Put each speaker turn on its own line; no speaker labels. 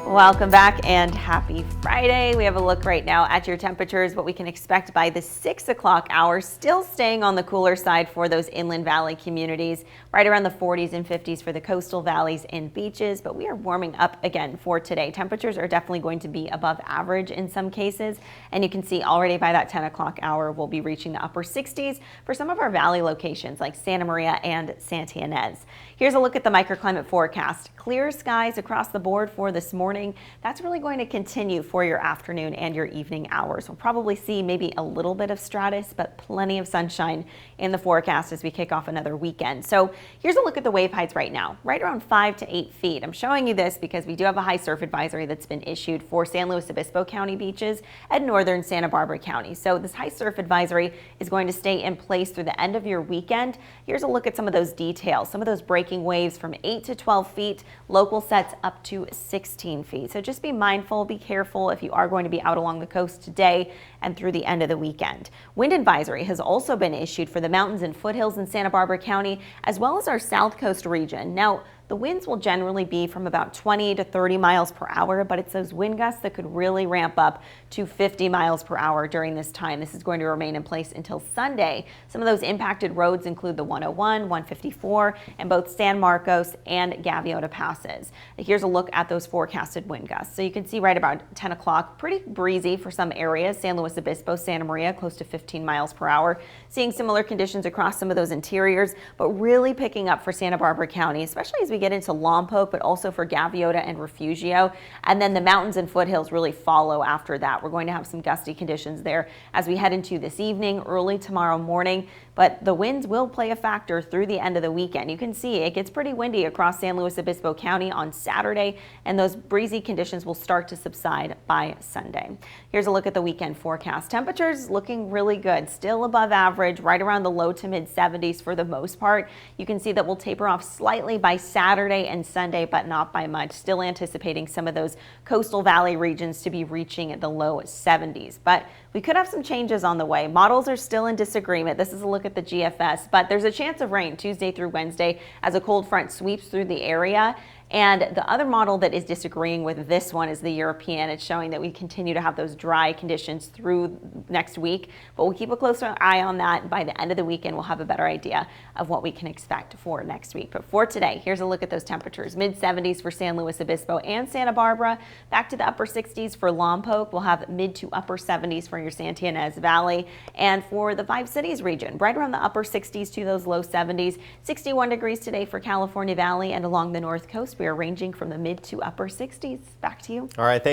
Welcome back and happy Friday. We have a look right now at your temperatures, what we can expect by the 6 o'clock hour, still staying on the cooler side for those inland valley communities, right around the 40s and 50s for the coastal valleys and beaches, but we are warming up again for today. Temperatures are definitely going to be above average in some cases, and you can see already by that 10 o'clock hour, we'll be reaching the upper 60s for some of our valley locations like Santa Maria and Santa Ynez. Here's a look at the microclimate forecast. Clear skies across the board for this morning. That's really going to continue for your afternoon and your evening hours. We'll probably see maybe a little bit of stratus, but plenty of sunshine in the forecast as we kick off another weekend. So here's a look at the wave heights right now, right around 5 to 8 feet. I'm showing you this because we do have a high surf advisory that's been issued for San Luis Obispo County beaches and northern Santa Barbara County. So this high surf advisory is going to stay in place through the end of your weekend. Here's a look at some of those details, some of those breaking waves from 8 to 12 feet, local sets up to 16 feet. So just be mindful, be careful if you are going to be out along the coast today and through the end of the weekend. Wind advisory has also been issued for the mountains and foothills in Santa Barbara County, as well as our south coast region. Now, the winds will generally be from about 20 to 30 miles per hour, but it's those wind gusts that could really ramp up to 50 miles per hour during this time. This is going to remain in place until Sunday. Some of those impacted roads include the 101, 154, and both San Marcos and Gaviota passes. Here's a look at those forecasted wind gusts. So you can see right about 10 o'clock, pretty breezy for some areas. San Luis Obispo, Santa Maria, close to 15 miles per hour. Seeing similar conditions across some of those interiors, but really picking up for Santa Barbara County, especially as we get into Lompoc, but also for Gaviota and Refugio. And then the mountains and foothills really follow after that. We're going to have some gusty conditions there as we head into this evening, early tomorrow morning, but the winds will play a factor through the end of the weekend. You can see it gets pretty windy across San Luis Obispo County on Saturday, and those breezy conditions will start to subside by Sunday. Here's a look at the weekend forecast. Temperatures looking really good, still above average, right around the low to mid 70s for the most part. You can see that we'll taper off slightly by Saturday and Sunday, but not by much. Still anticipating some of those coastal valley regions to be reaching the low 70s, but we could have some changes on the way. Models are still in disagreement. This is a look at the GFS, but there's a chance of rain Tuesday through Wednesday as a cold front sweeps through the area. And the other model that is disagreeing with this one is the European. It's showing that we continue to have those dry conditions through next week, but we'll keep a closer eye on that. By the end of the weekend, we'll have a better idea of what we can expect for next week. But for today, here's a look at those temperatures. Mid 70s for San Luis Obispo and Santa Barbara, back to the upper 60s for Lompoc. We'll have mid to upper 70s for your Santa Ynez Valley. And for the Five Cities region, right around the upper 60s to those low 70s. 61 degrees today for California Valley, and along the north coast, we are ranging from the mid to upper 60s. Back to you.
All right, thank you.